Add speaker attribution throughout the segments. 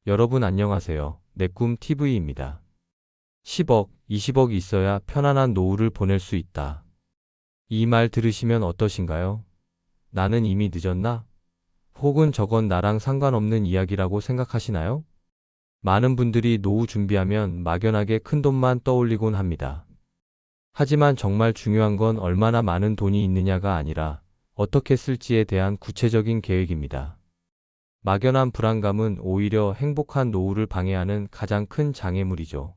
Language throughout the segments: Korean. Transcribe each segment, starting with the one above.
Speaker 1: 여러분 안녕하세요. 내 꿈 TV입니다. 10억, 20억 있어야 편안한 노후를 보낼 수 있다. 이 말 들으시면 어떠신가요? 나는 이미 늦었나? 혹은 저건 나랑 상관없는 이야기라고 생각하시나요? 많은 분들이 노후 준비하면 막연하게 큰 돈만 떠올리곤 합니다. 하지만 정말 중요한 건 얼마나 많은 돈이 있느냐가 아니라 어떻게 쓸지에 대한 구체적인 계획입니다. 막연한 불안감은 오히려 행복한 노후를 방해하는 가장 큰 장애물이죠.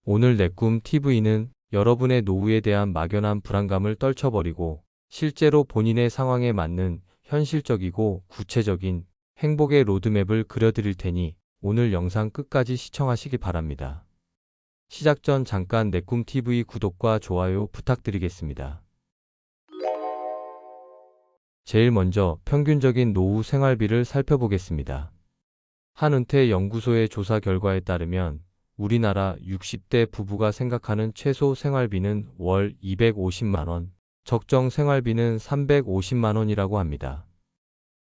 Speaker 1: 오늘 내 꿈 TV는 여러분의 노후에 대한 막연한 불안감을 떨쳐버리고 실제로 본인의 상황에 맞는 현실적이고 구체적인 행복의 로드맵을 그려드릴 테니 오늘 영상 끝까지 시청하시기 바랍니다. 시작 전 잠깐 내 꿈 TV 구독과 좋아요 부탁드리겠습니다. 제일 먼저 평균적인 노후 생활비를 살펴보겠습니다. 한은퇴 연구소의 조사 결과에 따르면 우리나라 60대 부부가 생각하는 최소 생활비는 월 250만 원, 적정 생활비는 350만 원이라고 합니다.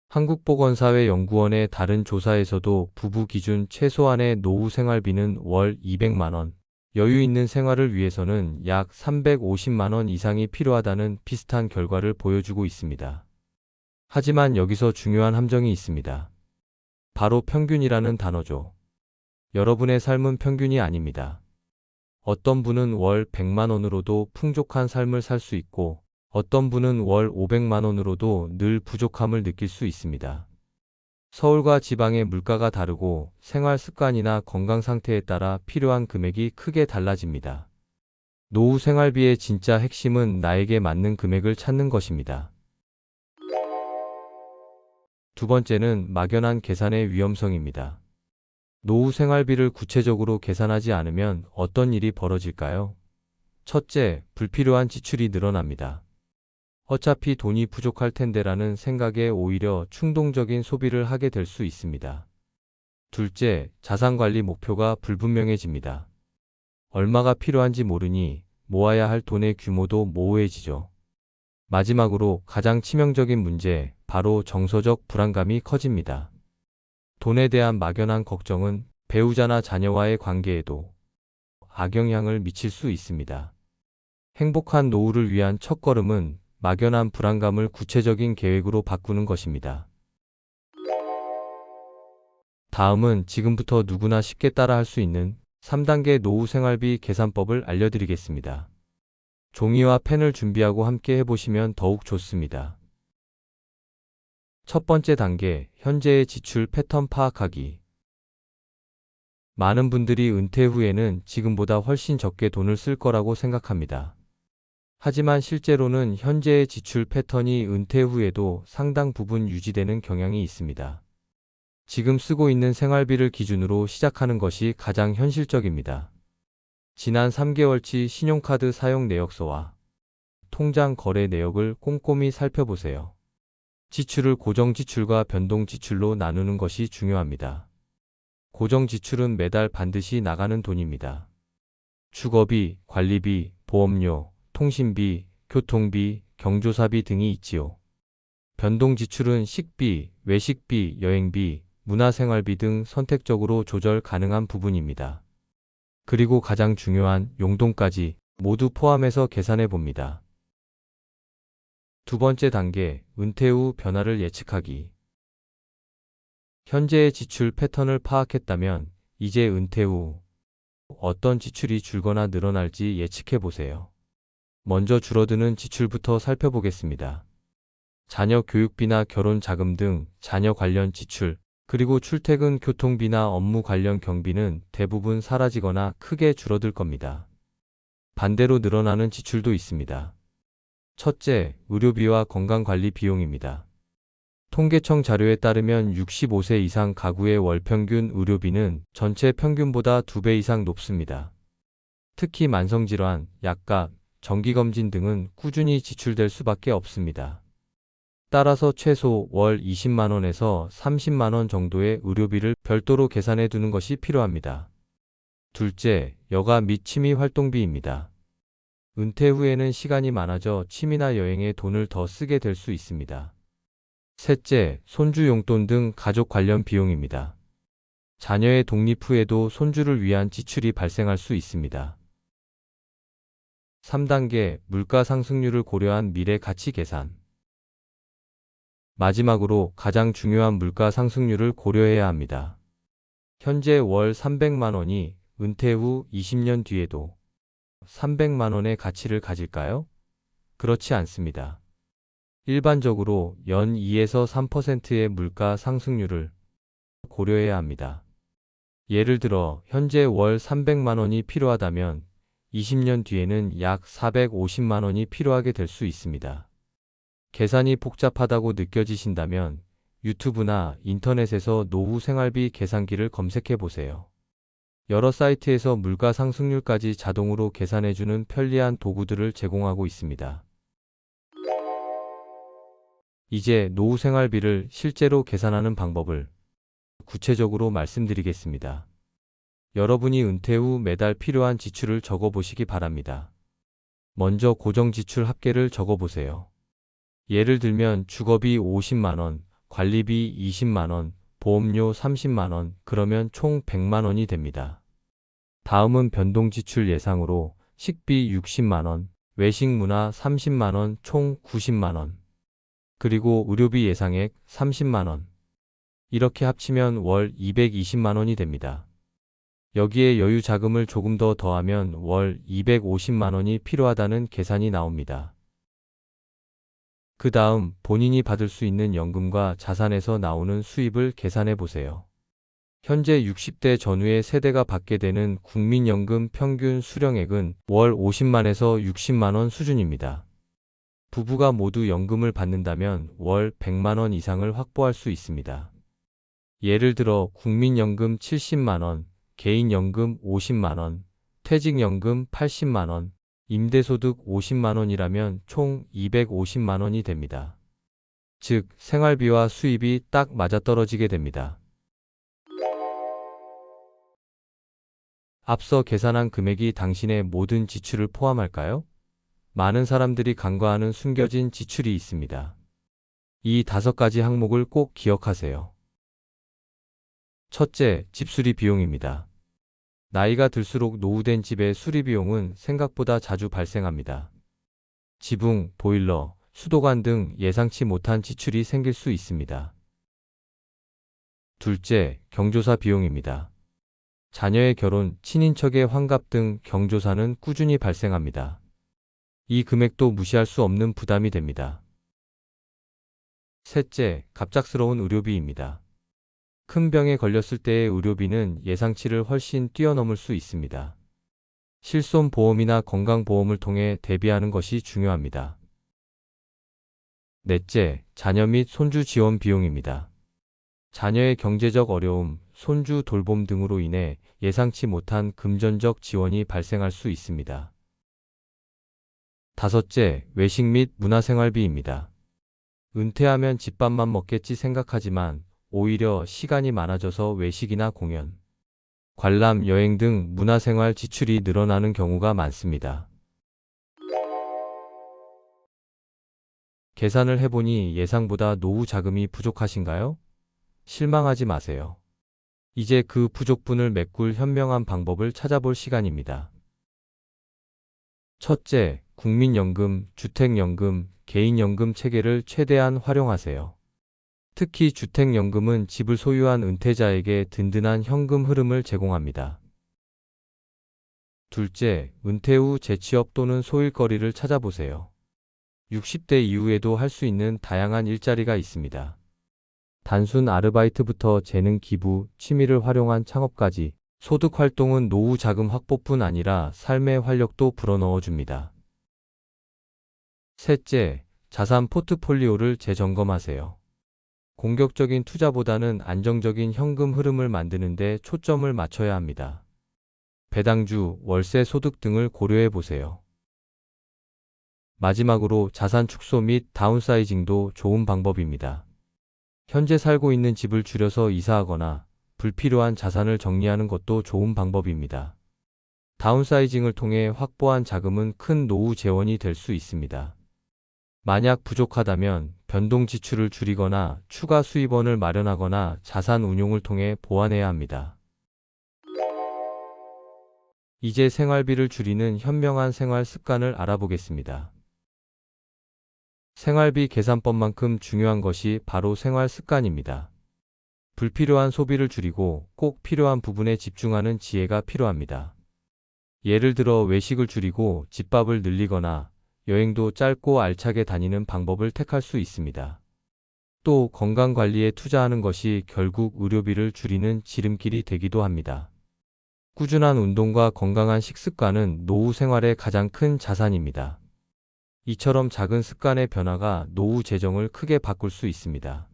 Speaker 1: 한국보건사회연구원의 다른 조사에서도 부부 기준 최소한의 노후 생활비는 월 200만 원, 여유 있는 생활을 위해서는 약 350만 원 이상이 필요하다는 비슷한 결과를 보여주고 있습니다. 하지만 여기서 중요한 함정이 있습니다. 바로 평균이라는 단어죠. 여러분의 삶은 평균이 아닙니다. 어떤 분은 월 100만 원으로도 풍족한 삶을 살 수 있고 어떤 분은 월 500만 원으로도 늘 부족함을 느낄 수 있습니다. 서울과 지방의 물가가 다르고 생활 습관이나 건강 상태에 따라 필요한 금액이 크게 달라집니다. 노후 생활비의 진짜 핵심은 나에게 맞는 금액을 찾는 것입니다. 두 번째는 막연한 계산의 위험성입니다. 노후 생활비를 구체적으로 계산하지 않으면 어떤 일이 벌어질까요? 첫째, 불필요한 지출이 늘어납니다. 어차피 돈이 부족할 텐데라는 생각에 오히려 충동적인 소비를 하게 될 수 있습니다. 둘째, 자산관리 목표가 불분명해집니다. 얼마가 필요한지 모르니 모아야 할 돈의 규모도 모호해지죠. 마지막으로 가장 치명적인 문제, 바로 정서적 불안감이 커집니다. 돈에 대한 막연한 걱정은 배우자나 자녀와의 관계에도 악영향을 미칠 수 있습니다. 행복한 노후를 위한 첫걸음은 막연한 불안감을 구체적인 계획으로 바꾸는 것입니다. 다음은 지금부터 누구나 쉽게 따라할 수 있는 3단계 노후 생활비 계산법을 알려드리겠습니다. 종이와 펜을 준비하고 함께 해보시면 더욱 좋습니다. 첫 번째 단계, 현재의 지출 패턴 파악하기. 많은 분들이 은퇴 후에는 지금보다 훨씬 적게 돈을 쓸 거라고 생각합니다. 하지만 실제로는 현재의 지출 패턴이 은퇴 후에도 상당 부분 유지되는 경향이 있습니다. 지금 쓰고 있는 생활비를 기준으로 시작하는 것이 가장 현실적입니다. 지난 3개월치 신용카드 사용 내역서와 통장 거래 내역을 꼼꼼히 살펴보세요. 지출을 고정 지출과 변동 지출로 나누는 것이 중요합니다. 고정 지출은 매달 반드시 나가는 돈입니다. 주거비, 관리비, 보험료, 통신비, 교통비, 경조사비 등이 있지요. 변동 지출은 식비, 외식비, 여행비, 문화생활비 등 선택적으로 조절 가능한 부분입니다. 그리고 가장 중요한 용돈까지 모두 포함해서 계산해 봅니다. 두 번째 단계, 은퇴 후 변화를 예측하기. 현재의 지출 패턴을 파악했다면 이제 은퇴 후 어떤 지출이 줄거나 늘어날지 예측해 보세요. 먼저 줄어드는 지출부터 살펴보겠습니다. 자녀 교육비나 결혼 자금 등 자녀 관련 지출, 그리고 출퇴근 교통비나 업무 관련 경비는 대부분 사라지거나 크게 줄어들 겁니다. 반대로 늘어나는 지출도 있습니다. 첫째, 의료비와 건강관리 비용입니다. 통계청 자료에 따르면 65세 이상 가구의 월 평균 의료비는 전체 평균보다 2배 이상 높습니다. 특히 만성질환, 약값, 정기검진 등은 꾸준히 지출될 수밖에 없습니다. 따라서 최소 월 20만 원에서 30만 원 정도의 의료비를 별도로 계산해 두는 것이 필요합니다. 둘째, 여가 및 취미 활동비입니다. 은퇴 후에는 시간이 많아져 취미나 여행에 돈을 더 쓰게 될 수 있습니다. 셋째, 손주 용돈 등 가족 관련 비용입니다. 자녀의 독립 후에도 손주를 위한 지출이 발생할 수 있습니다. 3단계 물가 상승률을 고려한 미래 가치 계산. 마지막으로 가장 중요한 물가 상승률을 고려해야 합니다. 현재 월 300만 원이 은퇴 후 20년 뒤에도 300만 원의 가치를 가질까요? 그렇지 않습니다. 일반적으로 연 2에서 3%의 물가 상승률을 고려해야 합니다. 예를 들어 현재 월 300만 원이 필요하다면 20년 뒤에는 약 450만 원이 필요하게 될 수 있습니다. 계산이 복잡하다고 느껴지신다면 유튜브나 인터넷에서 노후 생활비 계산기를 검색해 보세요. 여러 사이트에서 물가 상승률까지 자동으로 계산해주는 편리한 도구들을 제공하고 있습니다. 이제 노후 생활비를 실제로 계산하는 방법을 구체적으로 말씀드리겠습니다. 여러분이 은퇴 후 매달 필요한 지출을 적어보시기 바랍니다. 먼저 고정 지출 합계를 적어보세요. 예를 들면 주거비 50만 원, 관리비 20만 원, 보험료 30만 원, 그러면 총 100만 원이 됩니다. 다음은 변동 지출 예상으로 식비 60만 원, 외식 문화 30만 원, 총 90만 원. 그리고 의료비 예상액 30만 원. 이렇게 합치면 월 220만 원이 됩니다. 여기에 여유 자금을 조금 더 더하면 월 250만 원이 필요하다는 계산이 나옵니다. 그 다음 본인이 받을 수 있는 연금과 자산에서 나오는 수입을 계산해 보세요. 현재 60대 전후의 세대가 받게 되는 국민연금 평균 수령액은 월 50만에서 60만 원 수준입니다. 부부가 모두 연금을 받는다면 월 100만 원 이상을 확보할 수 있습니다. 예를 들어 국민연금 70만 원, 개인연금 50만 원, 퇴직연금 80만 원, 임대소득 50만 원이라면 총 250만 원이 됩니다. 즉, 생활비와 수입이 딱 맞아떨어지게 됩니다. 앞서 계산한 금액이 당신의 모든 지출을 포함할까요? 많은 사람들이 간과하는 숨겨진 지출이 있습니다. 이 5가지 항목을 꼭 기억하세요. 첫째, 집수리 비용입니다. 나이가 들수록 노후된 집의 수리 비용은 생각보다 자주 발생합니다. 지붕, 보일러, 수도관 등 예상치 못한 지출이 생길 수 있습니다. 둘째, 경조사 비용입니다. 자녀의 결혼, 친인척의 환갑 등 경조사는 꾸준히 발생합니다. 이 금액도 무시할 수 없는 부담이 됩니다. 셋째, 갑작스러운 의료비입니다. 큰 병에 걸렸을 때의 의료비는 예상치를 훨씬 뛰어넘을 수 있습니다. 실손보험이나 건강보험을 통해 대비하는 것이 중요합니다. 넷째, 자녀 및 손주 지원 비용입니다. 자녀의 경제적 어려움, 손주 돌봄 등으로 인해 예상치 못한 금전적 지원이 발생할 수 있습니다. 다섯째, 외식 및 문화생활비입니다. 은퇴하면 집밥만 먹겠지 생각하지만 오히려 시간이 많아져서 외식이나 공연, 관람, 여행 등 문화생활 지출이 늘어나는 경우가 많습니다. 계산을 해보니 예상보다 노후 자금이 부족하신가요? 실망하지 마세요. 이제 그 부족분을 메꿀 현명한 방법을 찾아볼 시간입니다. 첫째, 국민연금, 주택연금, 개인연금 체계를 최대한 활용하세요. 특히 주택연금은 집을 소유한 은퇴자에게 든든한 현금 흐름을 제공합니다. 둘째, 은퇴 후 재취업 또는 소일거리를 찾아보세요. 60대 이후에도 할 수 있는 다양한 일자리가 있습니다. 단순 아르바이트부터 재능 기부, 취미를 활용한 창업까지 소득 활동은 노후 자금 확보뿐 아니라 삶의 활력도 불어넣어 줍니다. 셋째, 자산 포트폴리오를 재점검하세요. 공격적인 투자보다는 안정적인 현금 흐름을 만드는 데 초점을 맞춰야 합니다. 배당주, 월세 소득 등을 고려해 보세요. 마지막으로 자산 축소 및 다운사이징도 좋은 방법입니다. 현재 살고 있는 집을 줄여서 이사하거나 불필요한 자산을 정리하는 것도 좋은 방법입니다. 다운사이징을 통해 확보한 자금은 큰 노후 재원이 될 수 있습니다. 만약 부족하다면 변동 지출을 줄이거나 추가 수입원을 마련하거나 자산 운용을 통해 보완해야 합니다. 이제 생활비를 줄이는 현명한 생활 습관을 알아보겠습니다. 생활비 계산법만큼 중요한 것이 바로 생활 습관입니다. 불필요한 소비를 줄이고 꼭 필요한 부분에 집중하는 지혜가 필요합니다. 예를 들어 외식을 줄이고 집밥을 늘리거나 여행도 짧고 알차게 다니는 방법을 택할 수 있습니다. 또 건강관리에 투자하는 것이 결국 의료비를 줄이는 지름길이 되기도 합니다. 꾸준한 운동과 건강한 식습관은 노후 생활의 가장 큰 자산입니다. 이처럼 작은 습관의 변화가 노후 재정을 크게 바꿀 수 있습니다.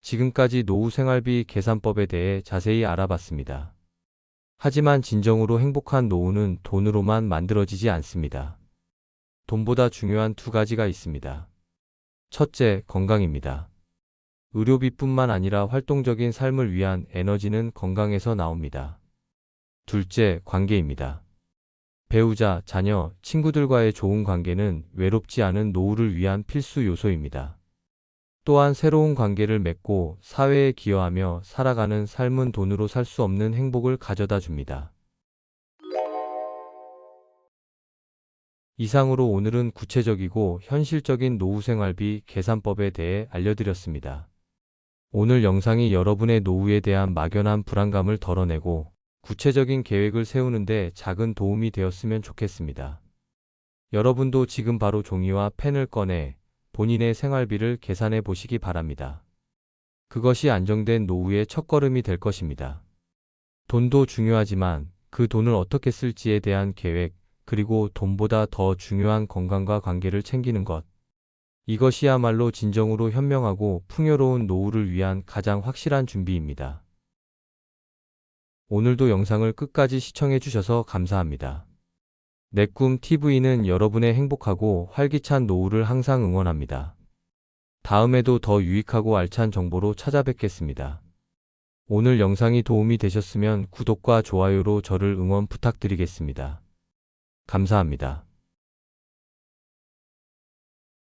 Speaker 1: 지금까지 노후 생활비 계산법에 대해 자세히 알아봤습니다. 하지만 진정으로 행복한 노후는 돈으로만 만들어지지 않습니다. 돈보다 중요한 두 가지가 있습니다. 첫째, 건강입니다. 의료비뿐만 아니라 활동적인 삶을 위한 에너지는 건강에서 나옵니다. 둘째, 관계입니다. 배우자, 자녀, 친구들과의 좋은 관계는 외롭지 않은 노후를 위한 필수 요소입니다. 또한 새로운 관계를 맺고 사회에 기여하며 살아가는 삶은 돈으로 살 수 없는 행복을 가져다 줍니다. 이상으로 오늘은 구체적이고 현실적인 노후 생활비 계산법에 대해 알려드렸습니다. 오늘 영상이 여러분의 노후에 대한 막연한 불안감을 덜어내고 구체적인 계획을 세우는 데 작은 도움이 되었으면 좋겠습니다. 여러분도 지금 바로 종이와 펜을 꺼내 본인의 생활비를 계산해 보시기 바랍니다. 그것이 안정된 노후의 첫걸음이 될 것입니다. 돈도 중요하지만 그 돈을 어떻게 쓸지에 대한 계획, 그리고 돈보다 더 중요한 건강과 관계를 챙기는 것. 이것이야말로 진정으로 현명하고 풍요로운 노후를 위한 가장 확실한 준비입니다. 오늘도 영상을 끝까지 시청해 주셔서 감사합니다. 내 꿈 TV는 여러분의 행복하고 활기찬 노후를 항상 응원합니다. 다음에도 더 유익하고 알찬 정보로 찾아뵙겠습니다. 오늘 영상이 도움이 되셨으면 구독과 좋아요로 저를 응원 부탁드리겠습니다. 감사합니다.